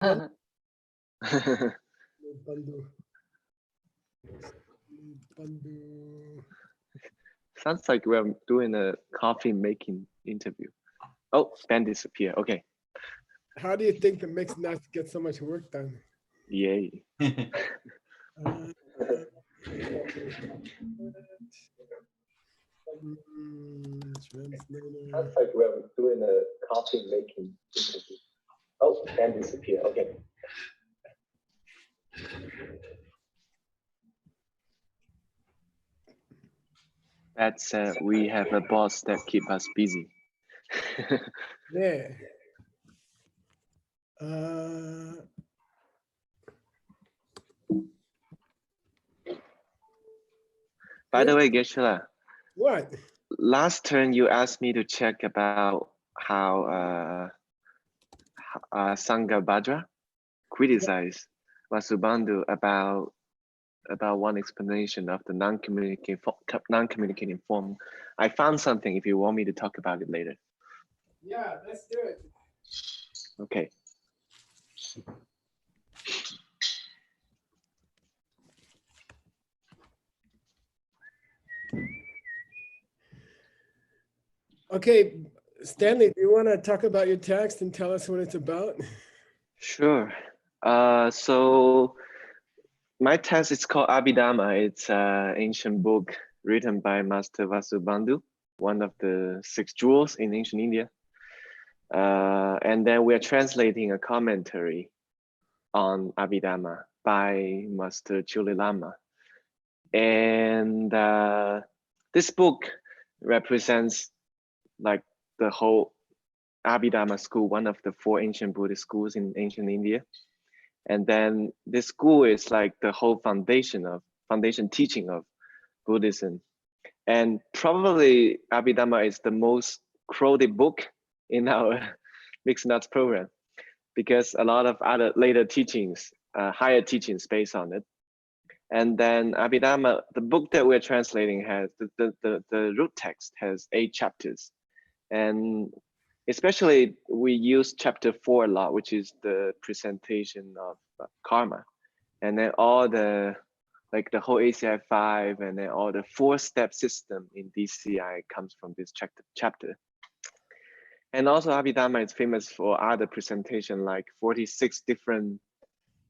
Bandu. Bandu. Sounds like we're doing a coffee making interview. Oh, Ben disappeared. Okay. How do you think the mixed nuts get so much work done? Yay. Uh, translator. Sounds like we're doing a coffee making interview. Oh, Ben disappeared. Okay. That's we have a boss that keep us busy. Yeah. By the way, Geshe-la, What? last turn you asked me to check about how Sanghabhadra criticized Vasubandhu about one explanation of the non-communicating form. I found something if you want me to talk about it later. Yeah, let's do it. Okay. Okay, Stanley, do you want to talk about your text and tell us what it's about? Sure. So my text is called Abhidharma. It's an ancient book written by Master Vasubandhu, one of the 6 jewels in ancient India. And then we're translating a commentary on Abhidharma by Master Chuli Lama. And this book represents like the whole Abhidharma school, one of the 4 ancient Buddhist schools in ancient India. And then this school is like the whole foundation teaching of Buddhism. And probably Abhidharma is the most quoted book in our Mixed Nuts program, because a lot of other later teachings, higher teachings based on it. And then Abhidharma, the book that we're translating, has the root text has 8 chapters. And especially we use chapter 4 a lot, which is the presentation of karma. And then all the, like the whole ACI 5 and then all the 4-step system in DCI comes from this chapter. And also Abhidharma is famous for other presentation, like 46 different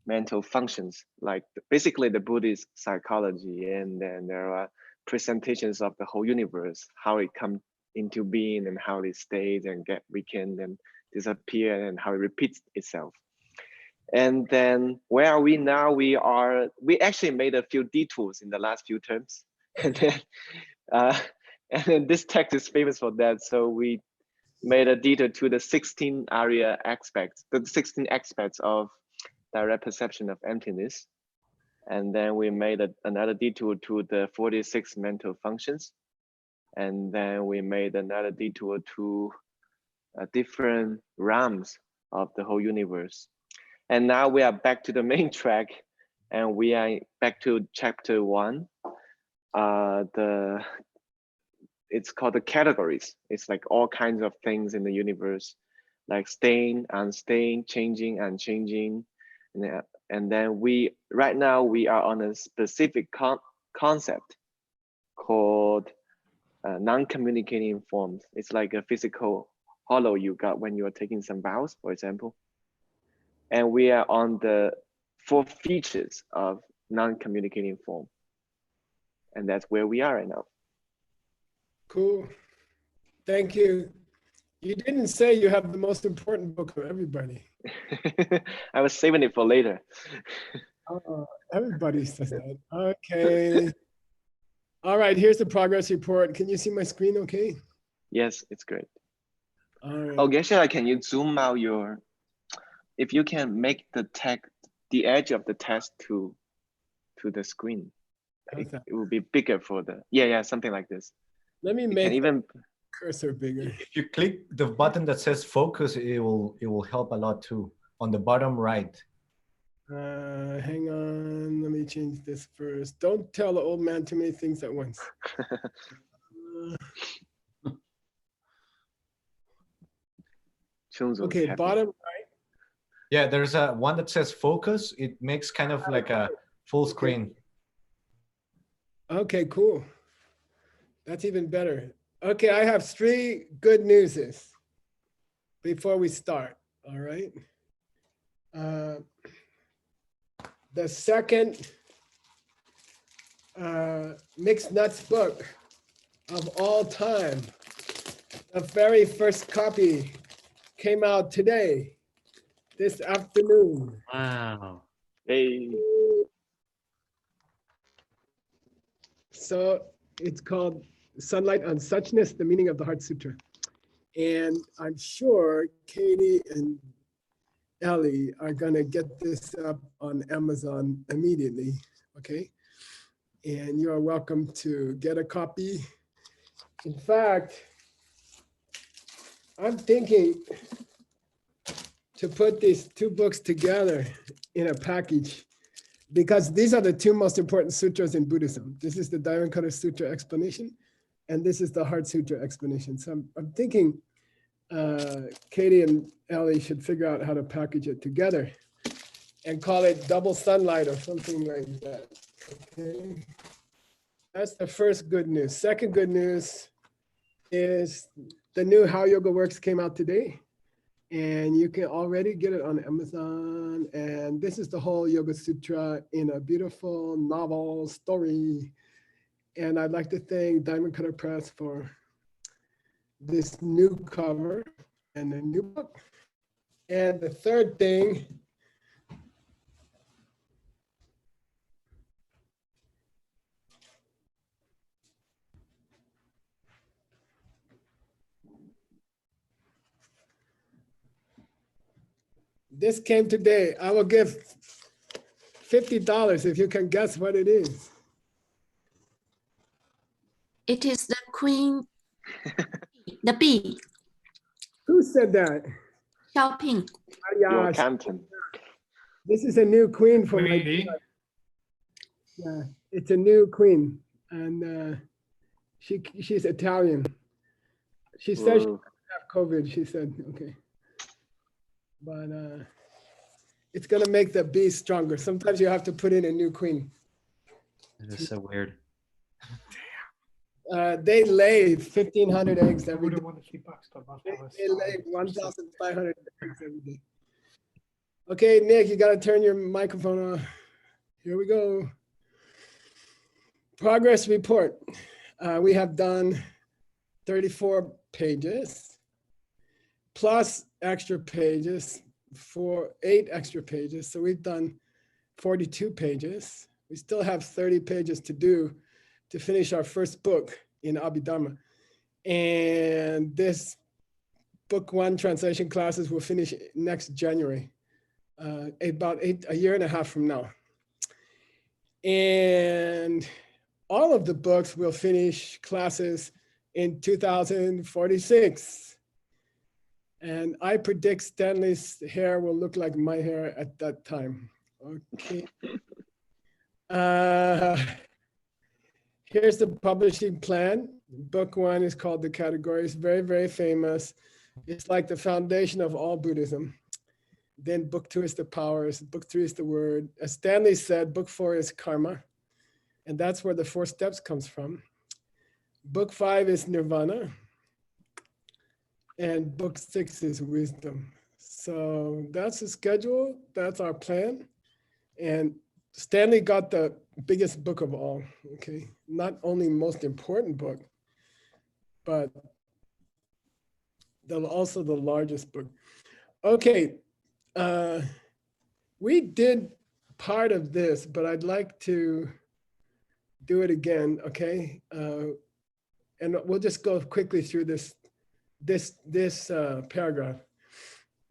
mental functions, like basically the Buddhist psychology. And then there are presentations of the whole universe, how it comes into being and how it stays and get weakened and disappear and how it repeats itself. And then where are we now? We actually made a few detours in the last few terms. And then this text is famous for that. So we made a detour to the 16 area aspects, the 16 aspects of direct perception of emptiness. And then we made another detour to the 46 mental functions. And then we made another detour to different realms of the whole universe. And now we are back to the main track, and we are back to chapter 1. It's called the categories. It's like all kinds of things in the universe, like staying, unstaying, changing, unchanging. And then right now we are on a specific concept called non-communicating forms. It's like a physical hollow you got when you are taking some vows, for example. And we are on the 4 features of non-communicating form. And that's where we are right now. Cool. Thank you. You didn't say you have the most important book of everybody. I was saving it for later. Everybody says that. Okay. All right, here's the progress report. Can you see my screen okay? Yes, it's great. All right. Oh, Geshe-la, can you zoom out if you can make the text, the edge of the text to the screen, it will be bigger for the, yeah, something like this. Let me make the cursor bigger. If you click the button that says focus, it will help a lot too, on the bottom right. Hang on, let me change this first. Don't tell the old man too many things at once. Okay, bottom right. Yeah, there's a one that says focus. It makes kind of like a full screen. Okay, cool. That's even better. Okay, I have 3 good newses before we start, all right? The second mixed nuts book of all time, the very first copy came out today, this afternoon. Wow. Hey. So it's called Sunlight on Suchness, the Meaning of the Heart Sutra. And I'm sure Katie and Ellie are gonna get this up on Amazon immediately, okay? And you are welcome to get a copy. In fact, I'm thinking to put these 2 books together in a package because these are the 2 most important sutras in Buddhism. This is the Dharmakaya Sutra explanation, and this is the Heart Sutra explanation. So I'm thinking Katie and Ellie should figure out how to package it together and call it Double Sunlight or something like that. Okay. That's the first good news. Second good news is the new How Yoga Works came out today, and you can already get it on Amazon. And this is the whole Yoga Sutra in a beautiful novel story. And I'd like to thank Diamond Cutter Press for this new cover and a new book. And the third thing, this came today. I will give $50 if you can guess what it is. It is the queen, the bee, Who said that? Xiaoping. Your Yes, Canton. this is a new queen for my. Really? Yeah, it's a new queen, and she's Italian. She said she Whoa. have COVID. She said okay, but it's gonna make the bee stronger. Sometimes you have to put in a new queen. That is so weird. They lay 1,500 eggs every day. They They lay 1,500 eggs every day. Okay, Nick, you gotta turn your microphone on. Here we go. Progress report. We have done 34 pages plus extra pages for 8 extra pages. So we've done 42 pages. We still have 30 pages to do to finish our first book in Abhidharma. And this book 1 translation classes will finish next January, about a year and a half from now. And all of the books will finish classes in 2046. And I predict Stanley's hair will look like my hair at that time. Okay. Here's the publishing plan. Book 1 is called The Categories, very, very famous. It's like the foundation of all Buddhism. Then book 2 is the powers. Book 3 is the word. As Stanley said, book 4 is karma. And that's where the 4 steps comes from. Book 5 is nirvana. And book 6 is wisdom. So that's the schedule. That's our plan. And Stanley got the biggest book of all, okay? Not only most important book, but also the largest book. Okay, we did part of this, but I'd like to do it again, okay? And we'll just go quickly through this paragraph,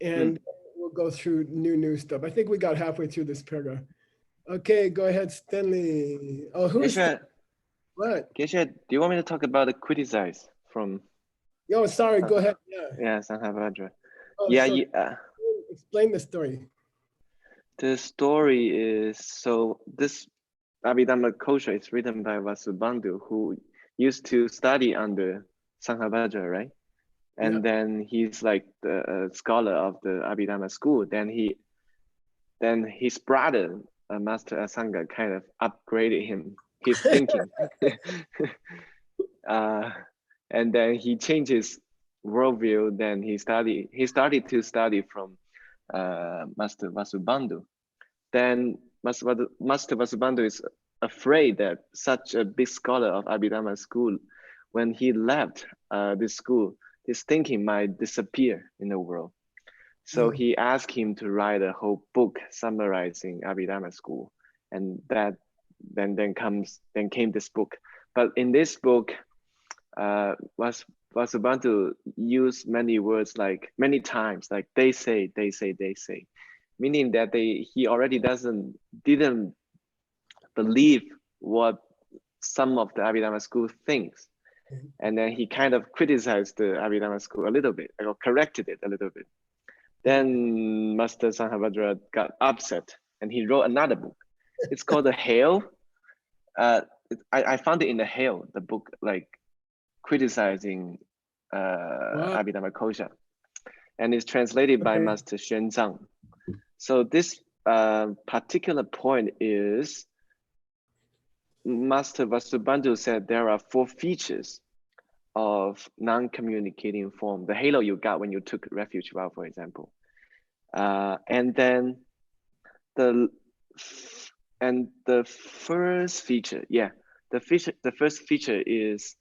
and we'll go through new stuff. I think we got halfway through this paragraph. Okay, go ahead, Stanley. Oh, who's Geshe, what? Geshe, do you want me to talk about the criticize from Oh, sorry, go ahead. Yeah. Sanghabhadra? Oh, Yeah, so yeah. explain the story. The story is, so this Abhidharma Kosha is written by Vasubandhu, who used to study under Sanghabhadra, right? And then he's like the scholar of the Abhidharma school. Then he then his brother, Master Asanga, kind of upgraded his thinking. And then he changed his worldview. Then he started to study from Master Vasubandhu. Then Master Vasubandhu is afraid that such a big scholar of Abhidharma school, when he left this school, his thinking might disappear in the world. So he asked him to write a whole book summarizing Abhidharma school, and that then came this book. But in this book, Vasubandhu used many times, like they say, meaning that he already didn't believe what some of the Abhidharma school thinks. And then he kind of criticized the Abhidharma school a little bit, or corrected it a little bit. Then Master Sanghabhadra got upset and he wrote another book. It's called The Hail. I found it in The Hail, the book, like criticizing Abhidharma Kosha. And it's translated by Master Xuanzang. So this particular point is, Master Vasubandhu said there are 4 features of non-communicating form. The halo you got when you took refuge vow, for example. And then the first feature, the first feature is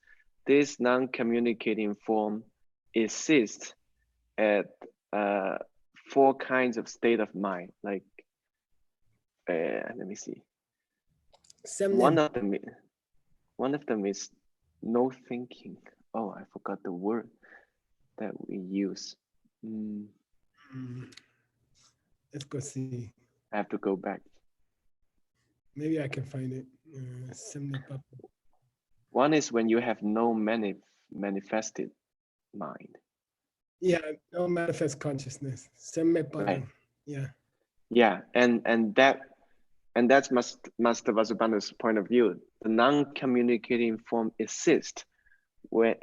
this non-communicating form exists at 4 kinds of state of mind. Like, let me see. One of them is no thinking. Oh, I forgot the word that we use. Let's go see. I have to go back. Maybe I can find it. One is when you have no manifested mind. Yeah, no manifest consciousness. Right. Yeah. Yeah, and that's Master Vasubandhu's point of view. The non-communicating form exists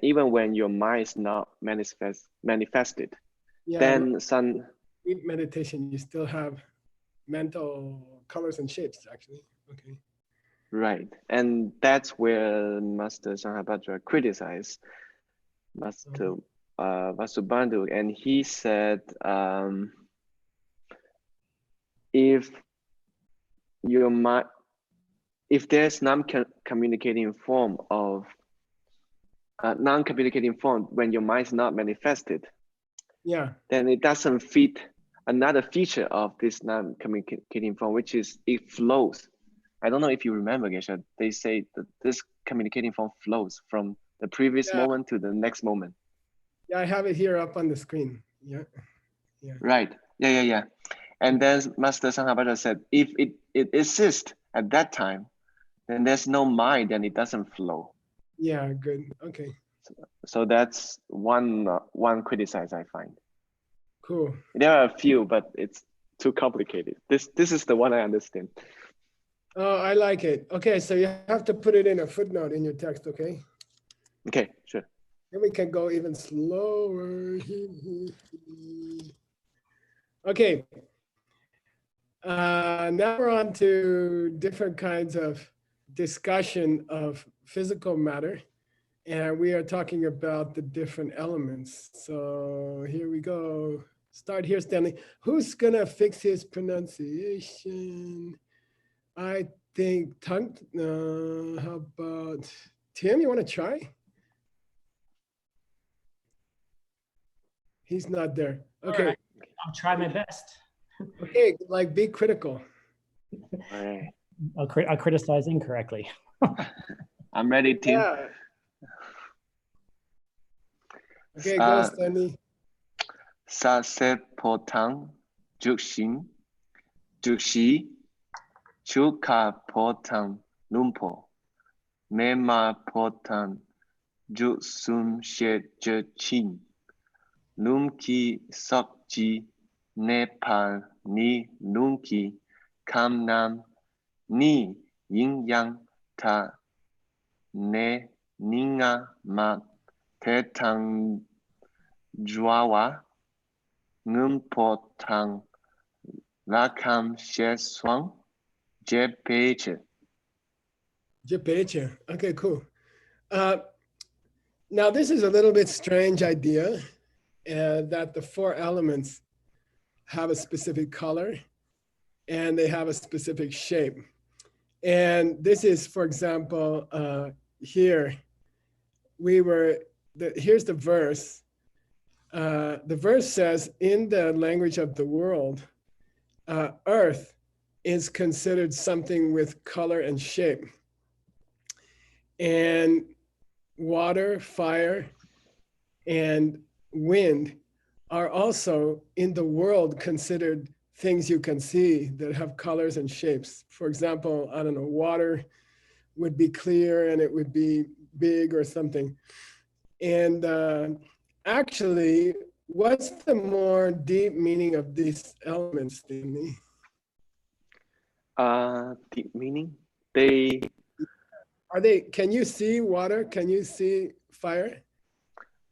even when your mind is not manifested. Yeah. Then some Deep meditation, you still have mental colors and shapes, actually. Okay. Right, and that's where Master Sanghabhadra criticized Master Vasubandhu, and he said, if there's non-communicating form when your mind is not manifested, then it doesn't fit another feature of this non-communicating form, which is it flows. I don't know if you remember, Geshe, they say that this communicating form flows from the previous moment to the next moment. Yeah, I have it here up on the screen. Yeah. Right. Yeah. And then Master Sanghabhadra said, if it exists at that time, then there's no mind, and it doesn't flow. Yeah, good. Okay. So that's one criticize I find. Cool. There are a few, but it's too complicated. This is the one I understand. Oh, I like it. Okay, so you have to put it in a footnote in your text, okay? Okay, sure. Then we can go even slower. Okay. Now we're on to different kinds of discussion of physical matter. And we are talking about the different elements. So here we go. Start here, Stanley. Who's gonna fix his pronunciation? I think tongue. How about Tim? You want to try? He's not there. Okay. Right. I'll try my best. Okay, like be critical. All right. I'll criticize incorrectly. I'm ready, Tim. Yeah. Okay, go, Stanley. Sa se po tang jukshin jukshi chuka po tang lumpo mema po tang juksum she chin lumki sokji nepal ni lumki kamnam ni yin yang ta ne ninga ma te tang Juawa Ngumpo Tang Rakam Sheswang Jepeche. Jipeche. Okay, cool. Now this is a little bit strange idea that the four elements have a specific color and they have a specific shape. And this is, for example, here, here's the verse. The verse says, in the language of the world, earth is considered something with color and shape. And water, fire, and wind are also in the world considered things you can see that have colors and shapes. For example, I don't know, water would be clear and it would be big or something. And actually, what's the more deep meaning of these elements, Stanley? Deep meaning? Can you see water? Can you see fire?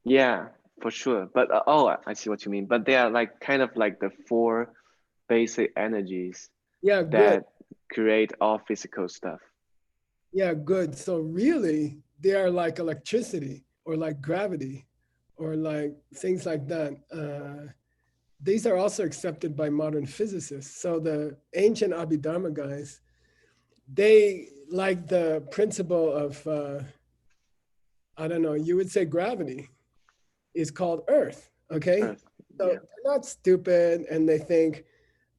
Yeah, for sure. But oh, I see what you mean. But they are like kind of like the four basic energies Yeah, good. that create all physical stuff. Yeah, good. So really, they are like electricity or like gravity or like things like that. These are also accepted by modern physicists. So the ancient Abhidharma guys, they like the principle of, I don't know, you would say gravity is called Earth, okay? Earth. So Yeah. they're not stupid and they think,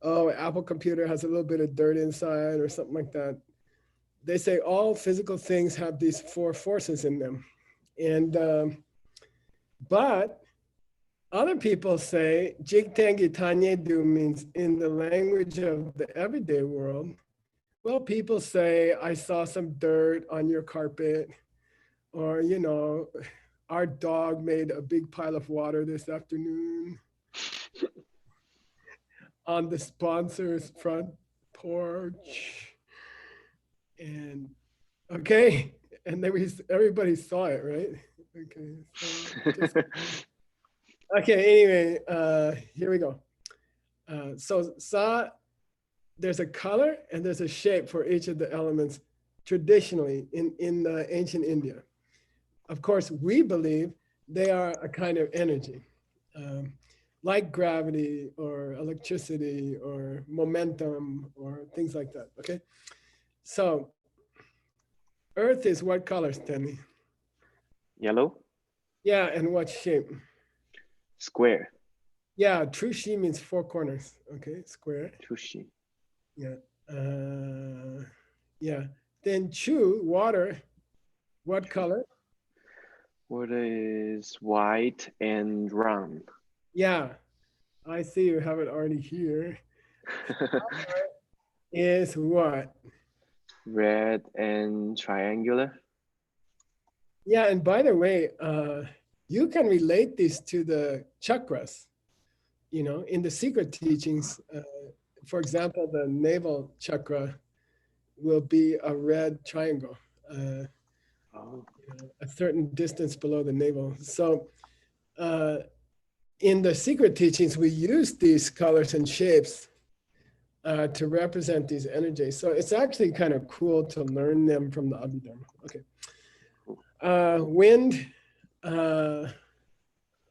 oh, Apple computer has a little bit of dirt inside or something like that. They say all physical things have these four forces in them. And, but other people say, Jigtengi Tanye Du means in the language of the everyday world. Well, people say, I saw some dirt on your carpet, or, you know, our dog made a big pile of water this afternoon on the sponsor's front porch. And okay, and then everybody saw it, right? Okay, so okay, anyway, here we go. So sa, there's a color and there's a shape for each of the elements traditionally in ancient India. Of course, we believe they are a kind of energy, like gravity or electricity or momentum or things like that, okay? So Earth is what color, Stanley? Yellow? Yeah, and what shape? Square. Yeah, true shi means four corners, okay, square. Tushi. Yeah, yeah. Then chu, water, what color? Water is white and round. Yeah, I see you have it already here. Is what? Red and triangular. Yeah, and by the way, you can relate this to the chakras. You know, in the secret teachings, for example, the navel chakra will be a red triangle, Oh. a certain distance below the navel. So in the secret teachings, we use these colors and shapes to represent these energies. So it's actually kind of cool to learn them from the Abhidharma. Okay. Wind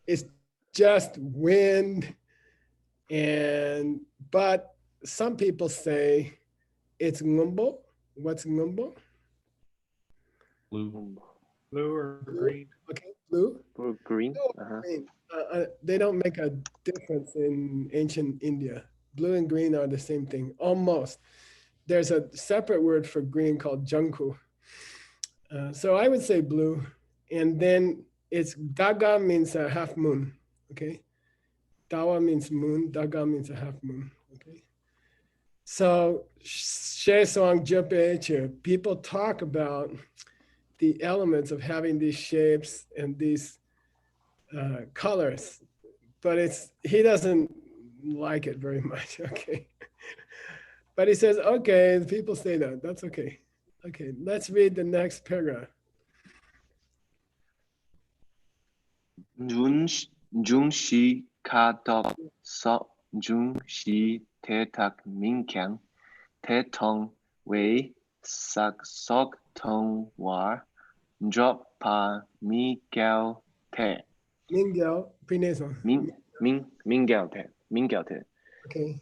is just wind, but some people say it's ngumbo. What's ngumbo? Blue. Blue or green? Okay, blue. Or green. Blue or green. They don't make a difference in ancient India. Blue and green are the same thing, almost. There's a separate word for green called janku. So I would say blue. And then it's daga means a half moon, okay? Dawa means moon, daga means a half moon, okay? So Shesong Jepeche, people talk about the elements of having these shapes and these colors, but he doesn't like it very much, okay? But he says, okay, people say that, that's okay. Okay, let's read the next paragraph. Jun shi ka tok so jun shi thế thật minh khiang, thế thông với sắc sóc thông war, drop pa mi gao thế. Mingel, prenasal. Minh gao thế. Okay.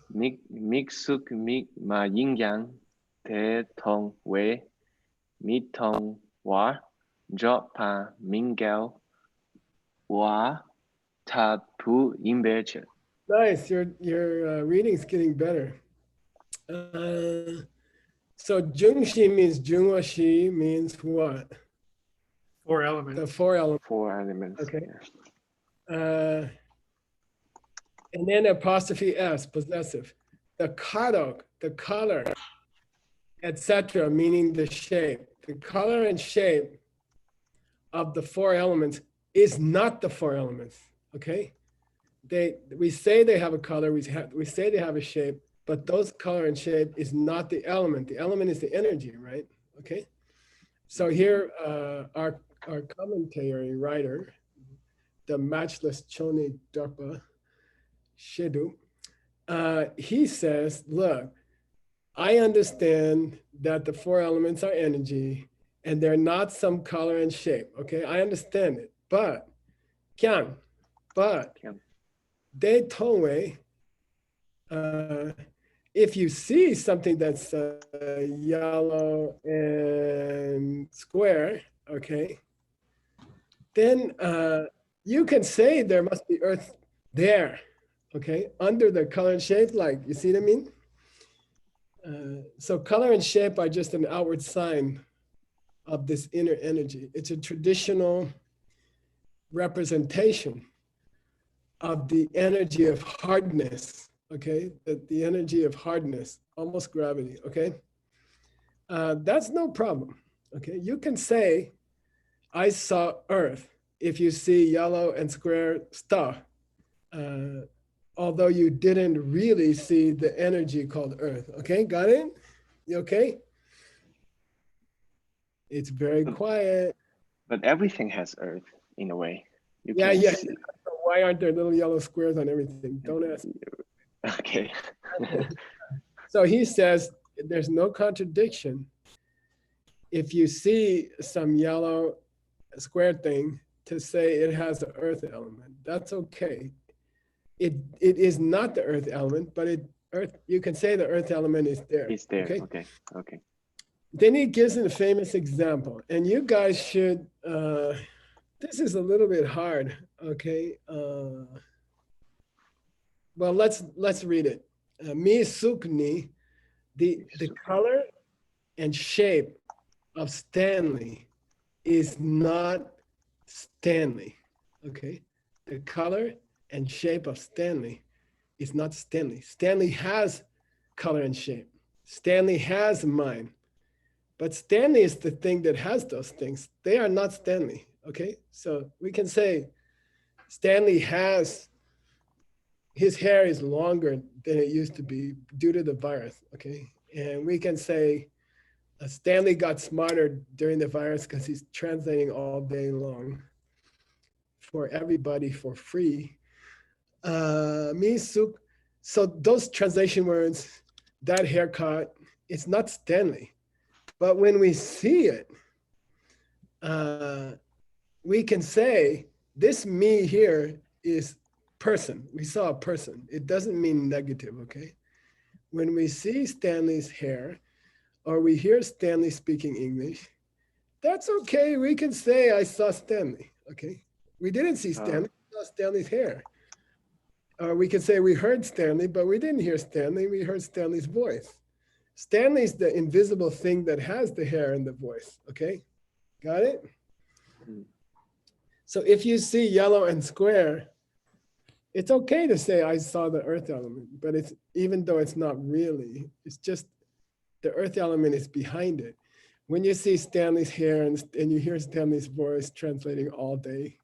Mix suk mi ma yin yang, thế thông với mi thông war, drop pa minh gao war, ta pu imbeche. Nice. Your reading's getting better. So Jungshi means Jungwa Shi means what? 4 The elements. 4 elements. 4 elements. Okay. Yeah. And then apostrophe S, possessive. The kadok, the color, etc., meaning the shape. The color and shape of the 4 elements is not the 4 elements. Okay. We say they have a color, we say they have a shape, but those color and shape is not the element. The element is the energy, right? Okay. So here, our commentary writer, the matchless Chone Darpa Shedu, he says, look, I understand that the 4 elements are energy and they're not some color and shape. Okay, I understand it, but they towe, if you see something that's yellow and square, okay, then you can say there must be earth there, okay, under the color and shape, like, you see what I mean? So color and shape are just an outward sign of this inner energy. It's a traditional representation of the energy of hardness, okay? The energy of hardness, almost gravity, okay? That's no problem, okay? You can say, I saw earth if you see yellow and square stuff, although you didn't really see the energy called earth, okay? Got it? You okay? It's very quiet. But everything has earth in a way. You Yeah, can yeah. see. Why aren't there little yellow squares on everything? Don't ask. Okay. So he says there's no contradiction. If you see some yellow square thing, to say it has the earth element, that's okay. It is not the earth element, but you can say the earth element is there. It's there. Okay. Okay. Then he gives a famous example, and you guys should. This is a little bit hard. Okay. Well, let's read it. Mi sukni, the color and shape of Stanley is not Stanley. Okay. The color and shape of Stanley is not Stanley. Stanley has color and shape. Stanley has mind. But Stanley is the thing that has those things. They are not Stanley. Okay. So we can say Stanley has, his hair is longer than it used to be due to the virus. Okay. And we can say Stanley got smarter during the virus because he's translating all day long for everybody for free. So those translation words, that haircut, it's not Stanley. But when we see it, we can say this me here is person. We saw a person. It doesn't mean negative, okay? When we see Stanley's hair, or we hear Stanley speaking English, that's okay. We can say I saw Stanley, okay? We didn't see Stanley, we saw Stanley's hair. Or we could say we heard Stanley, but we didn't hear Stanley, we heard Stanley's voice. Stanley's the invisible thing that has the hair and the voice, okay? Got it? So if you see yellow and square, it's okay to say I saw the earth element, but it's, even though it's not really, it's just the earth element is behind it. When you see Stanley's hair and you hear Stanley's voice translating all day,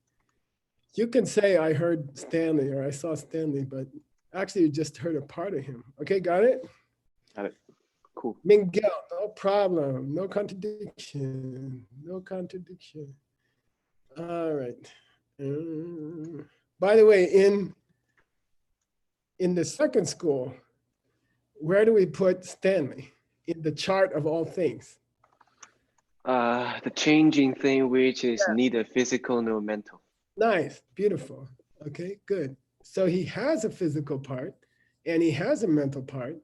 you can say I heard Stanley or I saw Stanley, but actually you just heard a part of him. Okay, got it? Got it. Cool. Mingel, no problem, no contradiction, no contradiction. All right. By the way, in the second school, where do we put Stanley in the chart of all things? The changing thing, which is neither physical nor mental. Nice, beautiful. Okay, good. So he has a physical part and he has a mental part,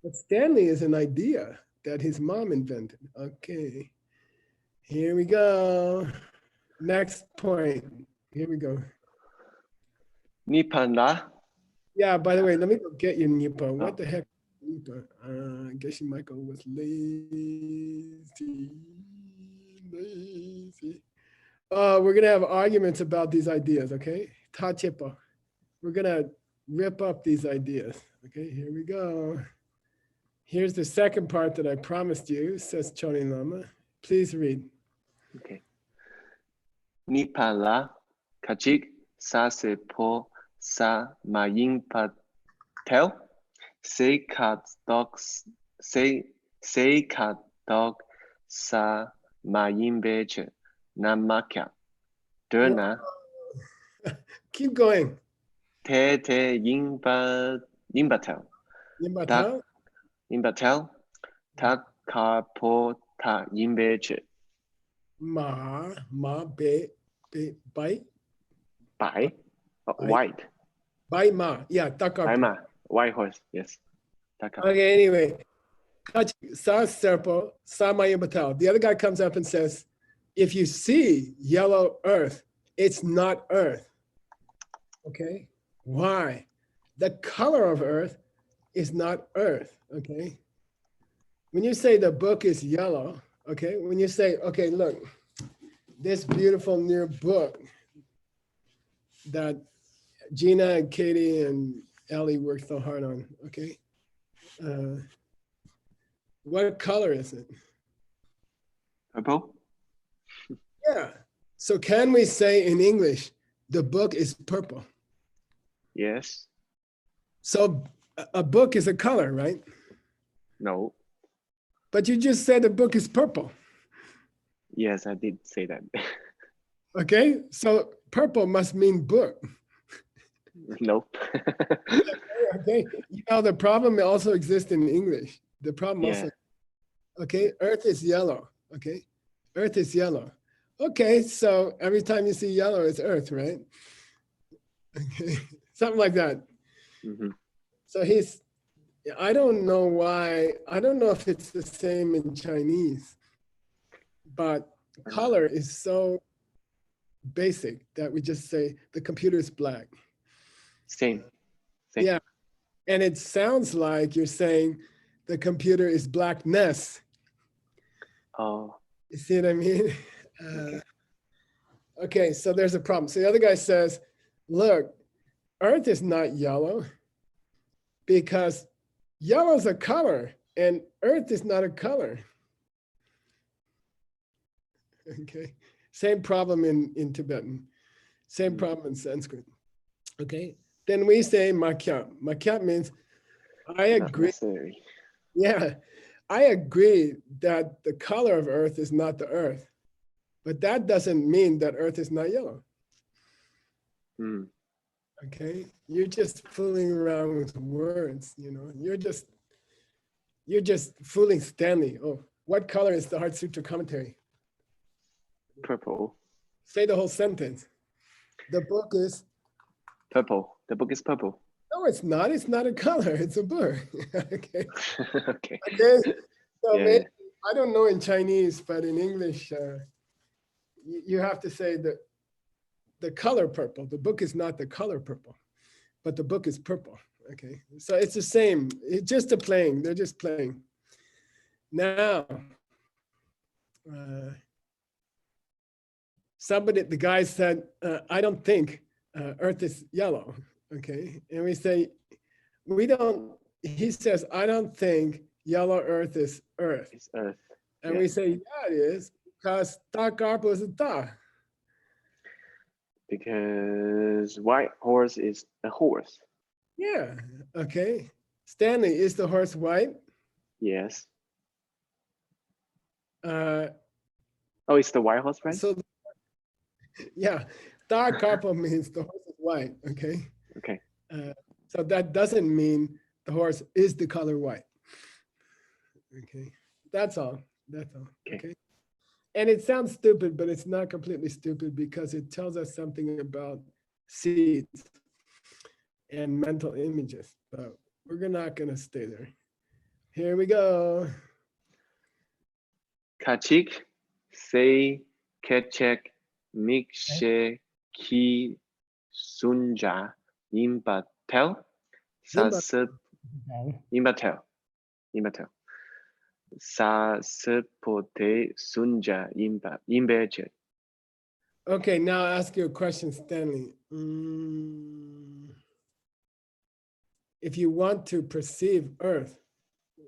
but Stanley is an idea that his mom invented. Okay, here we go. Next point. Here we go. Nipanda. Yeah, by the way, let me go get your Nipa. What Oh. the heck? Nipa? I guess you might go was lazy. Lazy. We're gonna have arguments about these ideas, okay? Tachepa. We're gonna rip up these ideas. Okay, here we go. Here's the second part that I promised you, says Chonin Lama. Please read. Okay. Nipala kachik sa se po sa mayin patel se kat dog sa mayin beche namakya derna Keep going. te yimbatel Yimbatal? yimbatel ta ka po ta yimbeche Ma, bai, bai Bai. white bai ma. Yeah, takar. Baima, white horse, yes. Taka. Okay, anyway. Sa serpo, sa mayimbatal. The other guy comes up and says, if you see yellow earth, it's not earth. Okay, why? The color of earth is not earth, okay? When you say the book is yellow, okay, when you say, okay, look, this beautiful new book that Gina and Katie and Ellie worked so hard on, okay? What color is it? Purple? Yeah, so can we say in English, the book is purple? Yes. So a book is a color, right? No. But you just said the book is purple. Yes, I did say that. Okay, so purple must mean book. Nope. Okay, you know, the problem also exists in English. The problem Yeah. also, okay, earth is yellow, okay? Earth is yellow. Okay, so every time you see yellow, it's earth, right? Okay, something like that. Mhm. So I don't know why, I don't know if it's the same in Chinese, but color is so basic that we just say the computer is black. Same. Same. Yeah. And it sounds like you're saying the computer is blackness. Oh, You see what I mean? Okay, so there's a problem. So the other guy says, look, earth is not yellow because yellow is a color and earth is not a color. Okay, same problem in Tibetan, same problem in Sanskrit. Okay, then we say makyat. Makyat means I not agree. necessary. Yeah, I agree that the color of earth is not the earth, but that doesn't mean that earth is not yellow. Hmm. Okay, you're just fooling around with words, you know, you're just fooling Stanley. Oh, what color is the Heart Sutra commentary? Purple. Say the whole sentence. The book is, Purple. The book is purple. no, it's not a color, it's a book. Okay, Okay. okay, so Yeah, maybe, I don't know in Chinese, but in English, you have to say that the color purple. The book is not the color purple, but the book is purple. Okay, so it's the same. It's just a playing. They're just playing. Now, the guy said, I don't think Earth is yellow. Okay, and we say, we don't. He says, I don't think yellow Earth is Earth, it's Earth. and Yeah. we say, yeah, it is because ta karpa is a ta. Because white horse is a horse. Yeah. Okay. Stanley, is the horse white? Yes. Uh, Oh, it's the white horse, right? so yeah, ta karpa means the horse is white. Okay. Okay. So that doesn't mean the horse is the color white. Okay, that's all. That's all. Okay. Okay. And it sounds stupid, but it's not completely stupid because it tells us something about seeds and mental images. But we're not going to stay there. Here we go. Kachik, say, kechek, mikshe, ki, sunja, imbatel, saset, Okay. imbatel, imbatel. Sa sepote sunja imbeche. Okay, now I'll ask you a question, Stanley. If you want to perceive Earth,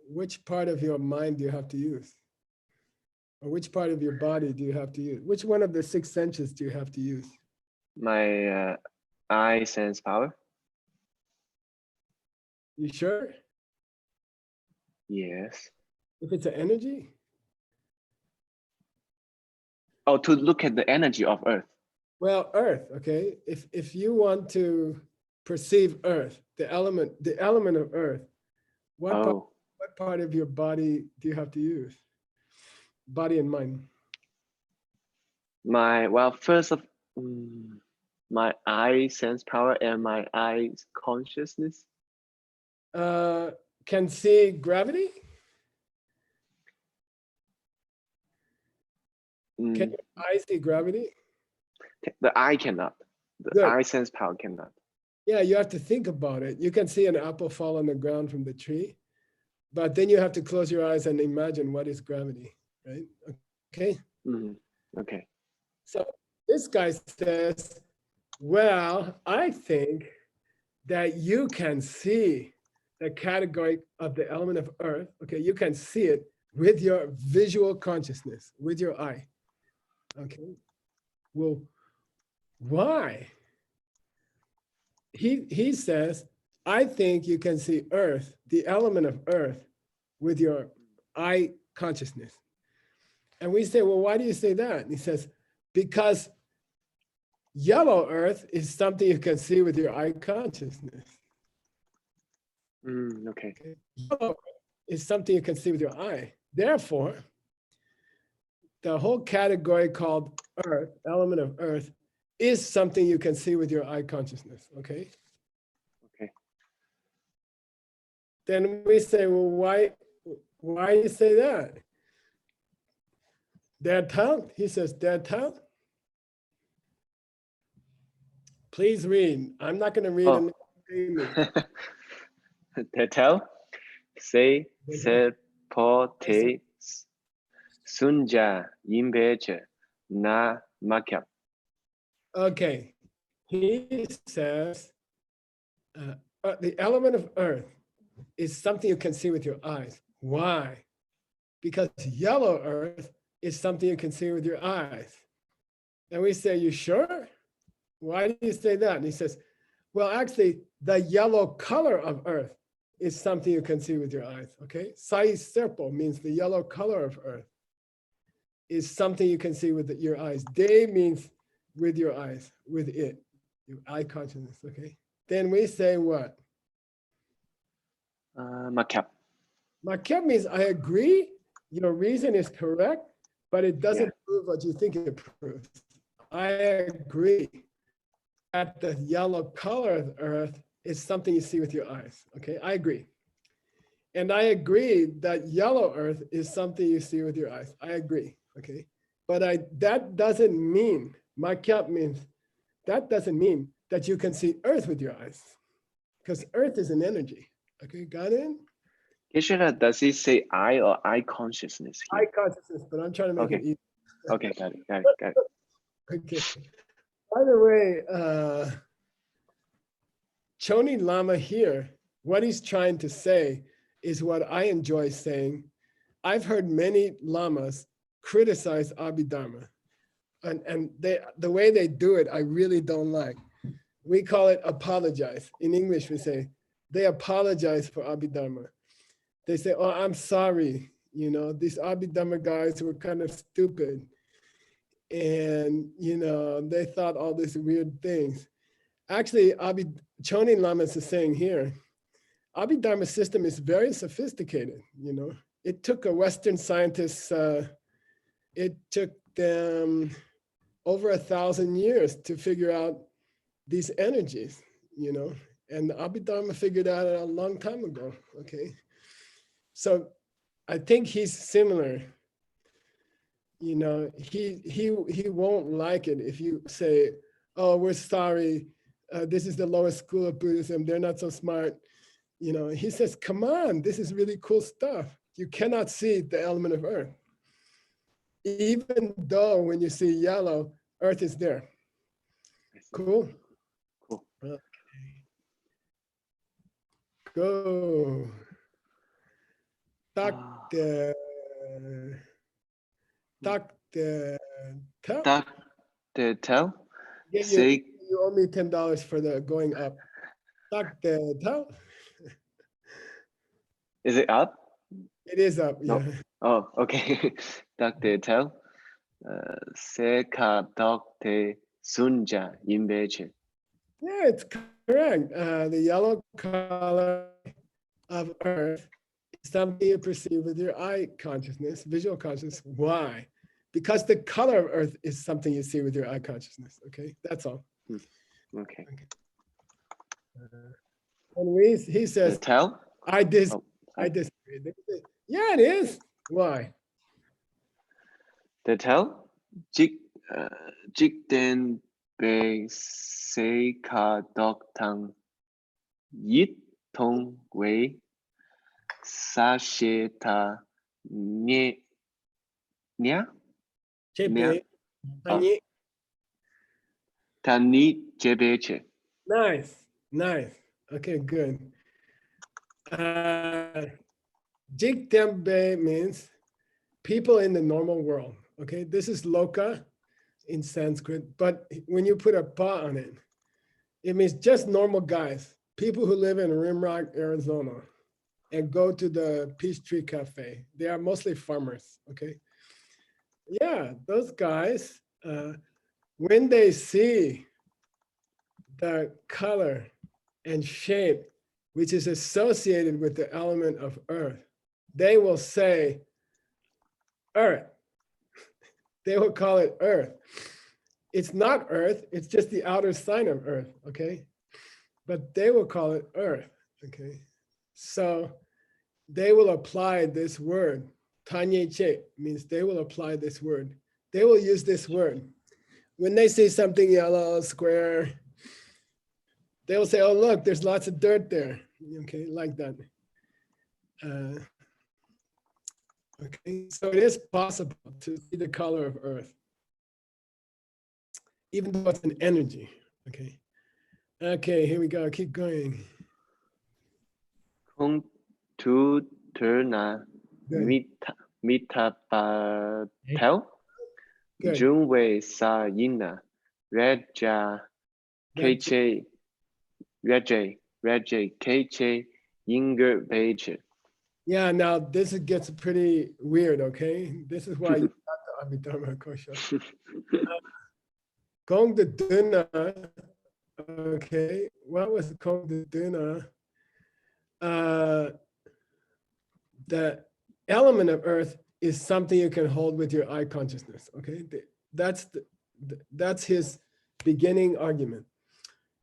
which part of your mind do you have to use? Or which part of your body do you have to use? Which one of the 6 senses do you have to use? My eye sense power. You sure? Yes. If it's an energy? Oh, to look at the energy of Earth. Well, Earth, okay? If you want to perceive Earth, the element of Earth, what part of your body do you have to use? Body and mind. First of my eye sense power and my eye consciousness. Can see gravity? Can your eye see gravity? The eye cannot. The Good. eye sense power cannot. Yeah, you have to think about it. You can see an apple fall on the ground from the tree, but then you have to close your eyes and imagine what is gravity, right? Okay. Okay. So this guy says, well, I think that you can see the category of the element of Earth. Okay, you can see it with your visual consciousness, with your eye. Okay. Well, why? He says, I think you can see Earth, the element of Earth, with your eye consciousness. And we say, well, why do you say that? And he says, because yellow Earth is something you can see with your eye consciousness. Okay. Yellow Earth is something you can see with your eye. Therefore, the whole category called Earth, element of Earth, is something you can see with your eye consciousness, okay? Okay. Then we say, well, why you say that? Dad tongue? He says, Dad tongue? Please read. I'm not going to read. Oh. Tetel, say, se, po, te, sunja, imbeche, na, makyap. Okay. He says, the element of Earth is something you can see with your eyes. Why? Because yellow Earth is something you can see with your eyes. And we say, you sure? Why do you say that? And he says, well, actually, the yellow color of Earth is something you can see with your eyes, okay? Sai serpo means the yellow color of Earth is something you can see with your eyes. De means with your eyes, with it, your eye consciousness, okay? Then we say what? Makyap. Makyap means I agree, your reason is correct, but it doesn't prove what you think it proves. I agree that the yellow color of Earth is something you see with your eyes, okay? I agree. And I agree that yellow Earth is something you see with your eyes. I agree, okay? But that doesn't mean, makyap means, that doesn't mean that you can see Earth with your eyes, because Earth is an energy, okay? Got it? Kishina, does he say eye or eye consciousness here? Eye consciousness, but I'm trying to make it easy. Okay, got it. Okay. By the way, Choni Lama here, what he's trying to say is what I enjoy saying. I've heard many lamas criticize Abhidharma, and the way they do it, I really don't like. We call it apologize. In English, we say, they apologize for Abhidharma. They say, oh, I'm sorry. You know, these Abhidharma guys were kind of stupid. And, you know, they thought all these weird things. Actually, Chonin Lamas is saying here, Abhidharma system is very sophisticated, you know. It took a Western scientist, it took them over 1,000 years to figure out these energies, you know, and Abhidharma figured out a long time ago, okay? So I think he's similar. You know, he won't like it if you say, oh, we're sorry, this is the lowest school of Buddhism, they're not so smart. You know, he says, come on, this is really cool stuff. You cannot see the element of earth. Even though when you see yellow, earth is there. Cool? Cool. Okay. Go. Doctor. Doctor. Tell. Dr. Tell, Yeah, say, you owe me $10 for the going up. Doctor. Tell. is it up? It is up, No. yeah. Oh, okay. Dr. Tell, Seka Dr. Sunja Yimbeche. Yeah, it's correct. The yellow color of earth is something you perceive with your eye consciousness, visual consciousness. Why? Because the color of earth is something you see with your eye consciousness. Okay, that's all. Okay. And he says, Tell? I disagree. Yeah, it is. Why? The Tell? Jikden Be Seka Doktang Yit Tong Wei Sasheta Nya Chepe. Ah. Tani Jebeche. Nice, nice. Okay, good. Jikdembe means people in the normal world. Okay, this is loka in Sanskrit, but when you put a pa on it, it means just normal guys, people who live in Rimrock, Arizona, and go to the Peachtree Cafe. They are mostly farmers. Okay, yeah, those guys, when they see the color and shape which is associated with the element of earth, they will say earth. They will call it earth. It's not earth, it's just the outer sign of earth, okay? But they will call it earth, okay? So they will apply this word. Tanye che means they will apply this word. They will use this word. When they see something yellow, square, they will say, oh, look, there's lots of dirt there. Okay, like that. Okay, so it is possible to see the color of earth, even though it's an energy. Okay. Okay, here we go. Keep going. Kung tu turna Good. mita pa tel. Good. Junwei sa yina. Reja keche. Reje keche. Yinger beche. Yeah, now this gets pretty weird, okay? This is why you got the Abhidharma Kosha. Gong the Duna, okay, what was Gong the Duna? The element of earth is something you can hold with your eye consciousness, okay? That's his beginning argument.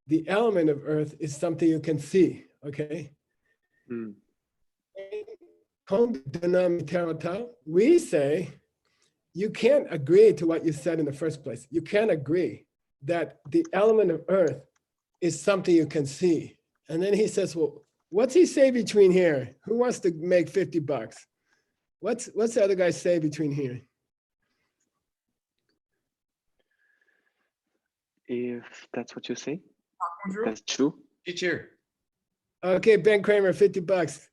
The element of earth is something you can see, okay? We say you can't agree to what you said in the first place. You can't agree that the element of earth is something you can see. And then he says, well, what's he say between here? Who wants to make 50 bucks? What's the other guy say between here? If that's what you say, that's true. Teacher. Okay, Ben Kramer, 50 bucks.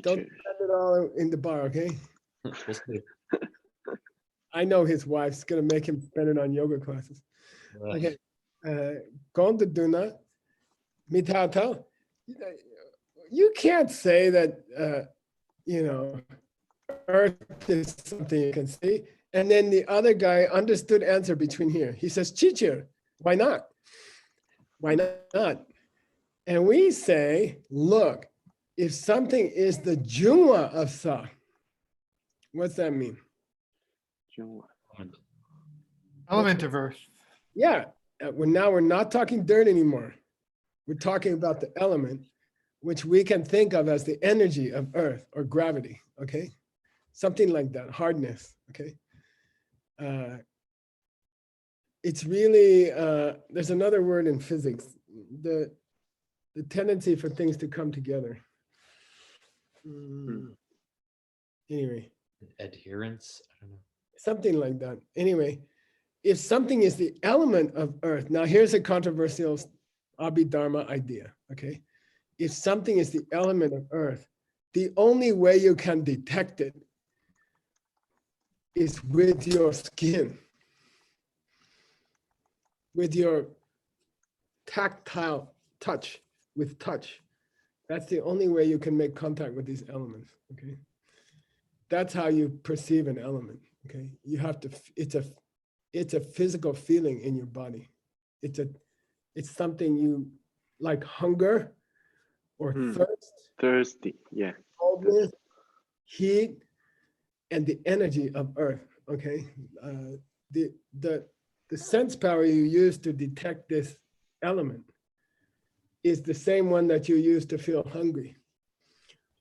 Don't Teacher. spend it all in the bar, okay? We'll see. I know his wife's gonna make him spend it on yoga classes. Okay, Gong the Duna, Mitata. You can't say that, you know, earth is something you can see. And then the other guy understood answer between here. He says, Chichir, why not? Why not? And we say, look, if something is the junwa of sa, what's that mean? Element of earth. Yeah, now we're not talking dirt anymore. We're talking about the element, which we can think of as the energy of earth or gravity, okay? Something like that, hardness, okay? It's really, there's another word in physics, the tendency for things to come together. Anyway, Adherence. I don't know. something like that. Anyway, if something is the element of earth, now here's a controversial Abhidharma idea, okay? If something is the element of earth, the only way you can detect it is with your skin, with your tactile touch, with touch. That's the only way you can make contact with these elements, okay? That's how you perceive an element, okay? You have to, it's a physical feeling in your body. It's something you, like hunger or thirst, Thirsty, yeah. coldness, heat, and the energy of earth, okay? The sense power you use to detect this element is the same one that you use to feel hungry,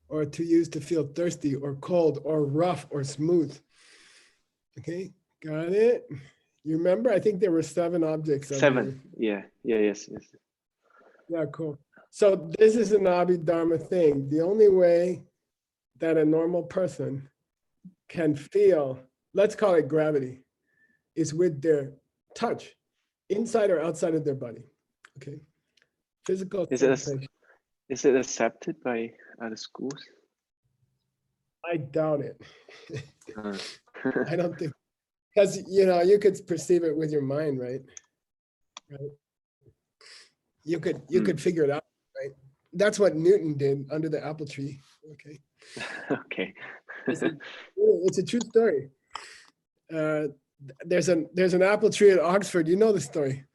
or to use to feel thirsty or cold or rough or smooth. Okay, got it? You remember? I think there were 7 objects. 7, yeah, yes. Yeah, cool. So this is an Abhidharma thing. The only way that a normal person can feel, let's call it gravity, is with their touch, inside or outside of their body. Okay, physical sensation. Is it accepted by other schools? I doubt it. Uh, I don't think, because you could perceive it with your mind, right? You could figure it out, right? That's what Newton did under the apple tree. Okay, okay. it's a true story. There's an apple tree at Oxford. You know the story.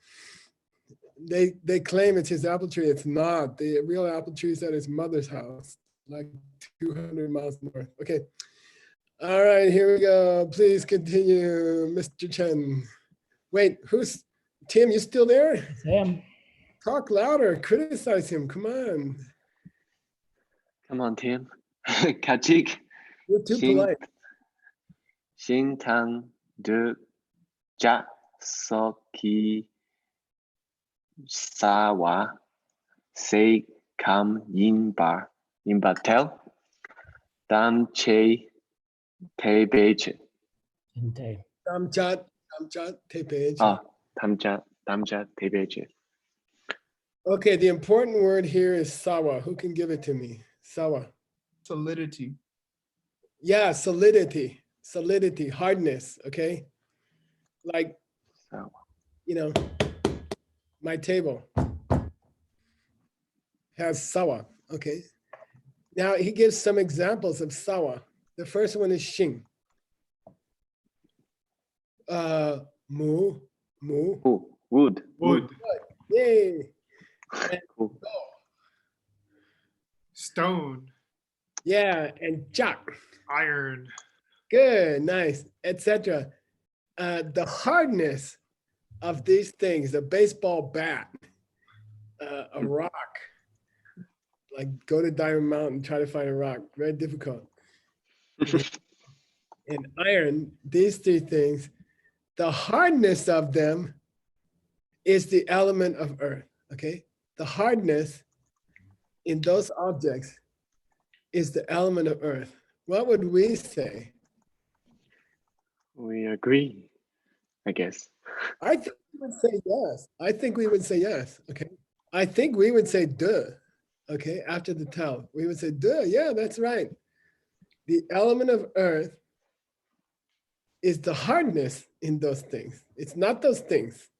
They claim it's his apple tree. It's not. The real apple tree is at his mother's house, like 200 miles north. Okay. All right, here we go. Please continue, Mr. Chen. Wait, who's Tim? You still there? Yes, I am. Talk louder. Criticize him. Come on. Come on, Tim. Kachik. You're too polite. Xin Tang De Ja Soki Sawa Se Kam Yin Bar Tel Dam Che Te Beche. Inte. Damchat tepe. Damchat Te Beche. Okay, the important word here is sawa. Who can give it to me? Sawa. Solidity. Yeah, solidity, hardness, okay? Like, Sawa. My table has sawa, okay? Now he gives some examples of sawa. The first one is shing. Mu. Ooh, wood. Wood. Yay. Cool. Stone. Yeah, and jak. Iron. Good, nice, etc. The hardness of these things, a baseball bat, a rock, like go to Diamond Mountain, try to find a rock, very difficult. And iron, these 3 things, the hardness of them is the element of earth, okay? The hardness in those objects is the element of earth. What would we say? We agree, I guess. I think we would say yes. Okay. I think we would say duh, okay, after the tell. We would say duh, yeah, that's right. The element of earth is the hardness in those things. It's not those things.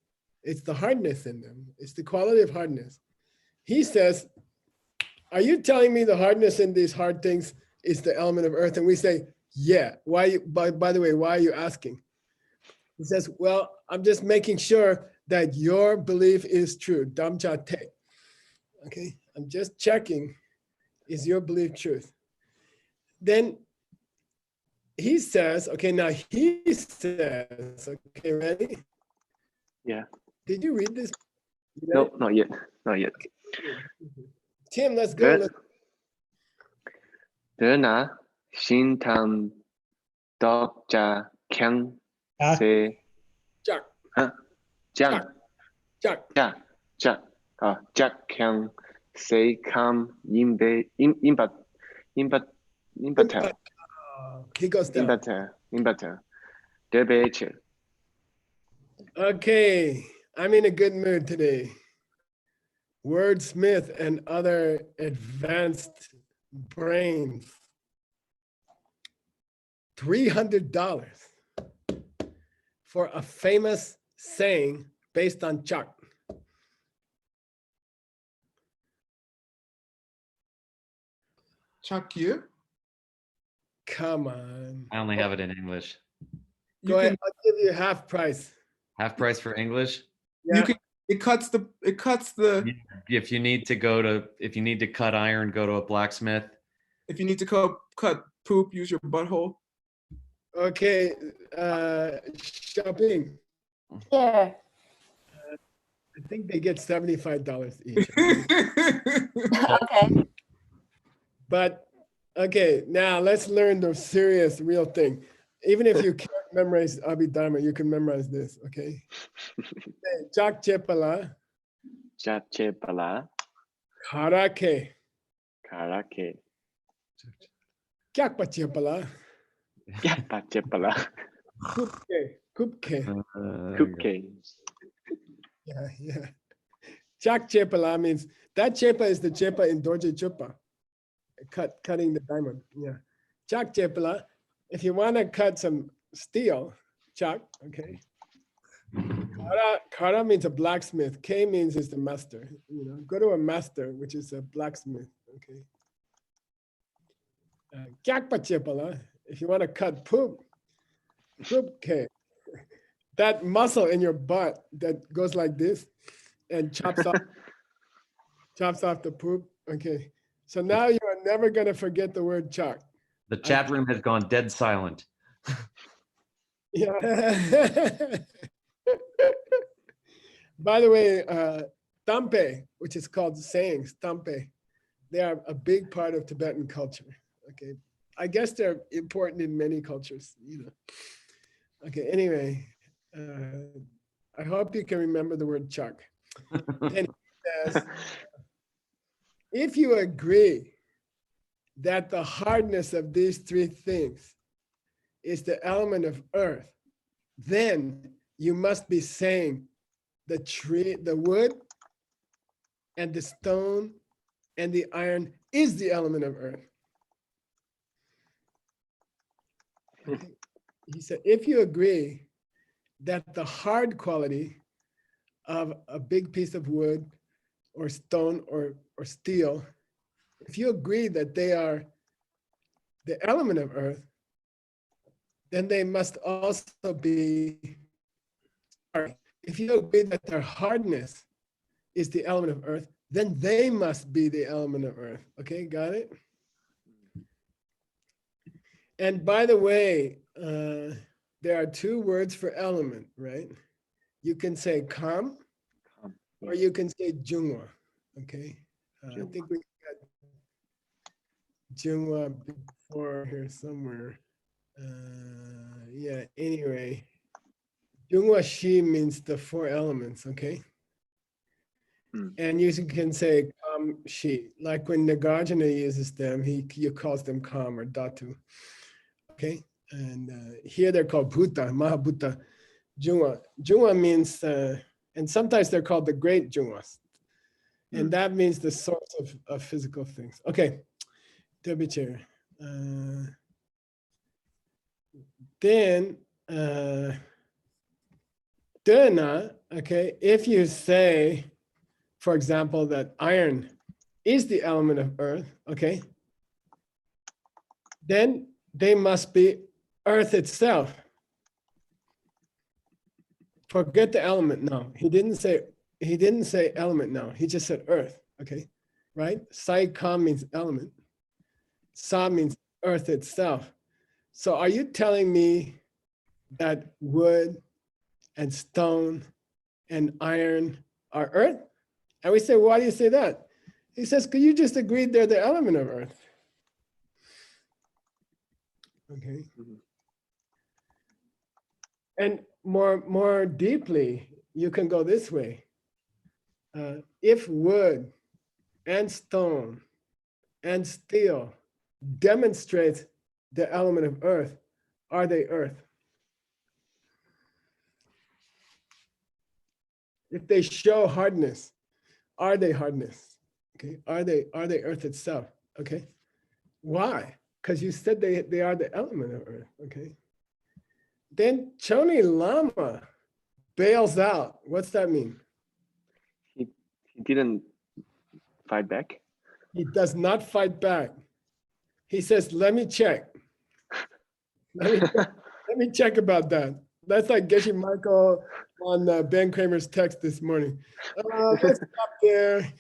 It's the hardness in them. It's the quality of hardness. He says, are you telling me the hardness in these hard things is the element of earth? And we say, yeah. Why? By the way, why are you asking? He says, well, I'm just making sure that your belief is true. Damcha te. Okay, I'm just checking is your belief truth. Then he says, okay, now he says, okay, ready? Yeah. Did you read this? You read No, it? not yet. Not yet. Tim, let's go. Good. Dena Shin Tam Dok Ja Kyang Ah. Se Jack, Jiang Jack. Jack Kyang Se Kam Imbe Imbat He goes down. Imbater Debeche. Okay, I'm in a good mood today. Wordsmith and other advanced brains. $300 for a famous saying based on Chuck. Chuck you. Come on. I only have it in English. Go ahead. I'll give you half price. Half price for English. Yeah. It cuts the If you need to cut iron, go to a blacksmith. if you need to cut poop, use your butthole. Okay. Shopping. Yeah. I think they get $75 each. Okay. But okay, now let's learn the serious, real thing. Even if you can't memorize Abhidharma, you can memorize this, okay? Chak Chepala, Jache Pala Karake, Karake. Kyakpa Chepala, Yapa Chepala. Kupke. Cupcake. Yeah. Chak Chepala means, that chepa is the chepa in Dorje Chupa. Cutting the diamond, yeah. Chak Chepala, if you want to cut some steel, chak, okay. Kara means a blacksmith. K means is the master. You know, go to a master, which is a blacksmith. Okay. Kyakpa Chepala, if you want to cut poop, K. That muscle in your butt that goes like this and chops off the poop. Okay. So now you are never gonna forget the word chak. The chat room has gone dead silent. Yeah. By the way, tampe, which is called sayings, tampe, they are a big part of Tibetan culture. Okay. I guess they're important in many cultures, you know. Okay, anyway, I hope you can remember the word chak. Then he says, if you agree that the hardness of these three things is the element of earth, then you must be saying the tree, the wood, and the stone, and the iron is the element of earth. Okay. He said, if you agree that the hard quality of a big piece of wood or stone or steel, if you agree that they are the element of earth, then they must also be, if you agree that their hardness is the element of earth, then they must be the element of earth. Okay, got it? And by the way, there are two words for element, right? You can say kam, or you can say jungwa, okay? I think we got jungwa before here somewhere. Yeah, anyway. Jungwa shi means the four elements, okay? And you can say kam shi, like when Nagarjuna uses them, he calls them kam or dhatu, okay? And here they're called bhuta, mahabhuta, jungwa. Jungwa means, and sometimes they're called the great jungwas. And that means the source of physical things. Okay, Debichair. Then, Dena, okay, if you say, for example, that iron is the element of earth, okay, then they must be earth itself. Forget the element now. He didn't say element now. He just said earth, okay, right? Sai kam means element. Sa means earth itself. So are you telling me that wood and stone and iron are earth? And we say, why do you say that? He says, because you just agreed they're the element of earth. Okay. Mhm. And more deeply, you can go this way. If wood and stone and steel demonstrate the element of earth, are they earth? If they show hardness, are they hardness? Okay, are they earth itself? Okay. Why? Because you said they are the element of earth. Okay. Then Choni Lama bails out. What's that mean? He didn't fight back. He does not fight back. He says, let me check. Let me check about that. That's like Geshe Michael on Ben Kramer's text this morning. Let's stop there.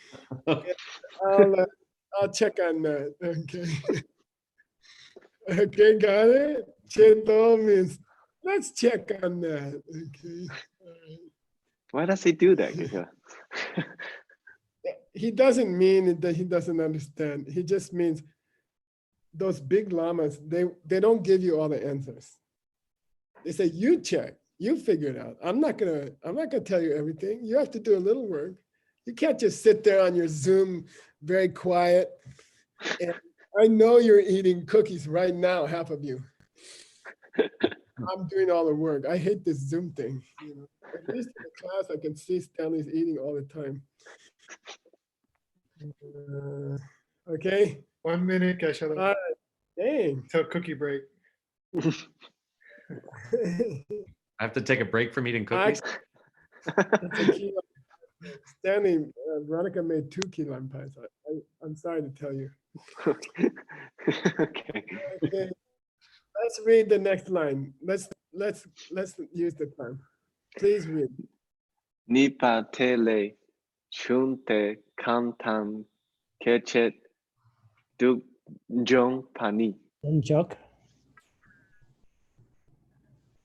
I'll check on that. Okay. Okay, got it? Cheto means, let's check on that. Okay. All right. Why does he do that, Geshe? He doesn't mean that he doesn't understand. He just means those big lamas, they don't give you all the answers. They say, you check, you figure it out. I'm not gonna tell you everything. You have to do a little work. You can't just sit there on your Zoom, very quiet. And I know you're eating cookies right now, half of you. I'm doing all the work. I hate this Zoom thing. You know? At least in the class, I can see Stanley's eating all the time. Okay. 1 minute, guys, shut All up. right. Dang. Till cookie break. I have to take a break from eating cookies. That's a key lime. Stanley, Veronica made 2 key lime pies. I'm sorry to tell you. Okay. Okay. Let's read the next line. Let's use the time. Please read. Nipa tele chunte kantam kechet duk jong pani. Jok.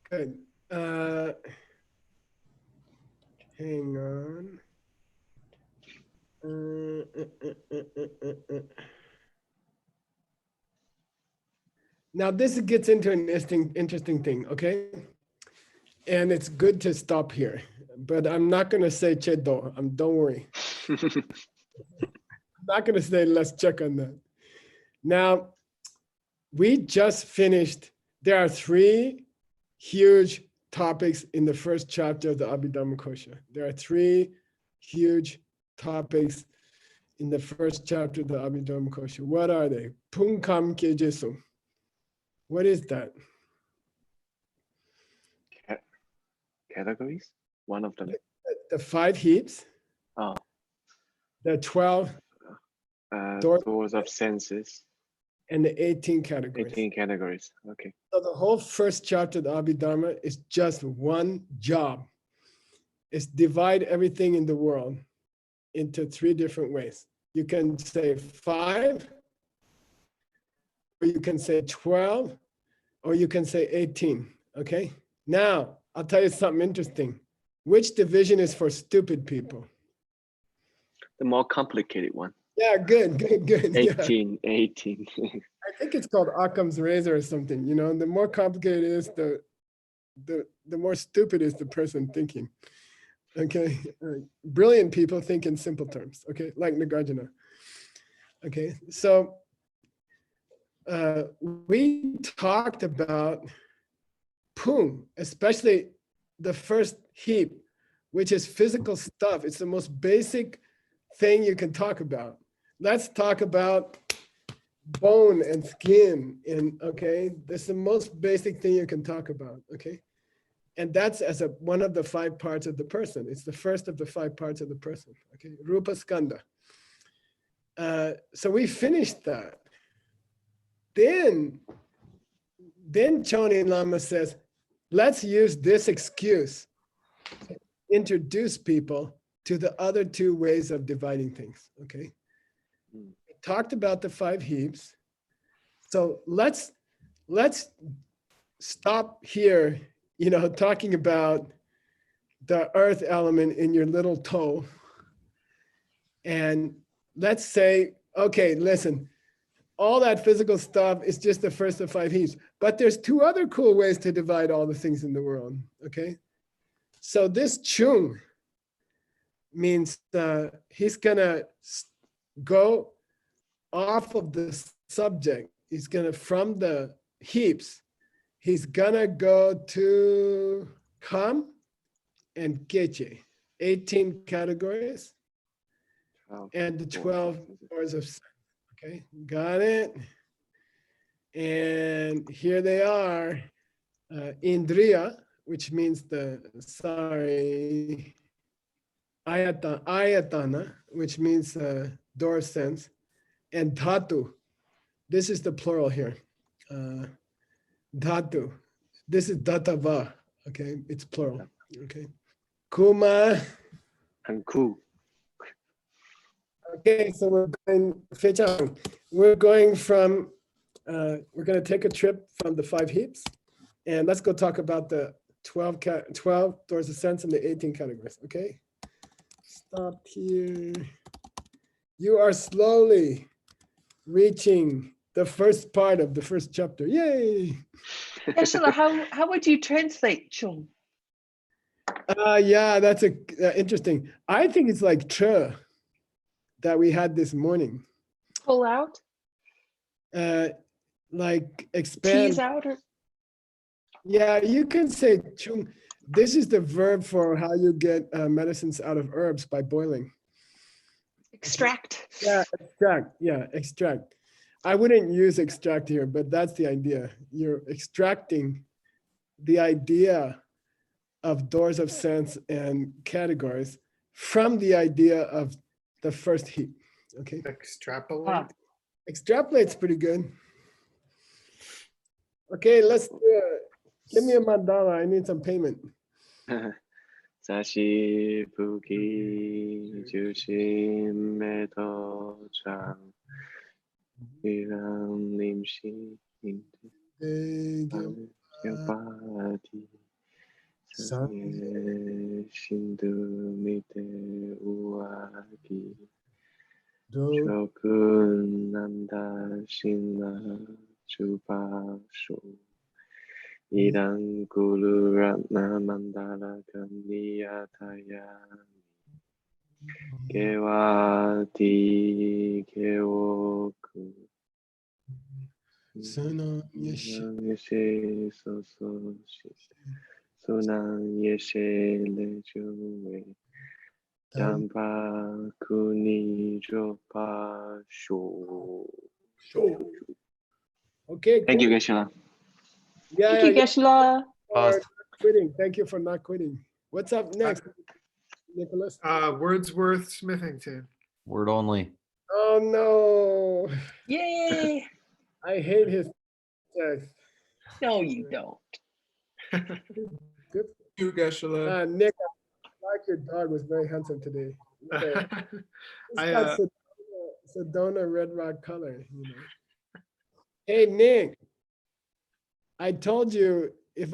Good. Hang on. Now this gets into an interesting thing, okay? And it's good to stop here, but I'm not gonna say chedo. Don't worry. I'm not gonna say let's check on that. Now, we just finished. There are 3 huge topics in the first chapter of the Abhidharma Kosha. There are 3 huge topics in the first chapter of the Abhidharma Kosha. What are they? Punkam Kejesu. What is that? Categories? One of them. The 5 heaps. Oh. The 12 doors of senses. and the 18 categories. 18 categories. Okay. So the whole first chapter of the Abhidharma is just one job. It's divide everything in the world into 3 different ways. You can say 5, or you can say 12, or you can say 18, okay? Now, I'll tell you something interesting. Which division is for stupid people? The more complicated one. Yeah, good. Yeah. 18. I think it's called Occam's razor or something, you know, the more complicated it is, the more stupid is the person thinking. Okay, brilliant people think in simple terms, okay, like Nagarjuna. Okay, so we talked about Pum, especially the first heap, which is physical stuff. It's the most basic thing you can talk about. Let's talk about bone and skin, and okay, that's the most basic thing you can talk about, okay? And that's as one of the 5 parts of the person. It's the first of the 5 parts of the person, okay? Rupa Skanda. So we finished that. Then Choni Lama says, let's use this excuse to introduce people to the other 2 ways of dividing things, okay? We talked about the 5 heaps. So let's stop here, talking about the earth element in your little toe. And let's say, okay, listen, all that physical stuff is just the first of 5 heaps, but there's 2 other cool ways to divide all the things in the world, okay? So this chung means he's gonna go off of the subject. He's gonna, from the heaps, he's gonna go to kam and geche, 18 categories, and the 12 doors of sense. Okay, got it. And here they are, indriya, which means ayatana, which means door sense, and dhatu. This is the plural here. Dhatu. This is dhatava. Okay, it's plural. Okay. Kuma. And cool. Okay, so we're going from, we're going to take a trip from the 5 heaps, and let's go talk about the 12 doors of sense and the 18 categories. Okay, stop here. You are slowly reaching the first part of the first chapter. Yay! Ursula, how would you translate chung? Yeah, that's interesting. I think it's like tre that we had this morning. Pull out? Like expand. Tease out? Or Yeah, you can say chung. This is the verb for how you get medicines out of herbs, by boiling. extract? Yeah, extract. Yeah, extract. I wouldn't use extract here, but that's the idea. You're extracting the idea of doors of sense and categories from the idea of the first heap. Okay. Extrapolate. Extrapolate's pretty good. Okay, let's do it. Give me a mandala. I need some payment. Sashi Puki Jushin Meto Chang Viram Limshi Yopati Shindu Mite Uaki Shokun Nanda Shinna Chupasho Idang Gulu Ratna Mandala Kaniyataya Kewati Kewoku Sunan Yeshe Sososhi Sunan Yeshe Lejuwe Dampa Kuni Jopa Sho. Okay. Thank you, cool. Geshe-la. Yeah, Thank you, Geshe-la. for not quitting. Thank you for not quitting. What's up next, Nicholas? Wordsworth Smithington. Word only. Oh no, Yay. I hate his text. No, you don't. Good. You, Geshe-la. Nick, I like your dog was very handsome today. Okay. It's got Sedona red rock color. Hey Nick, I told you if I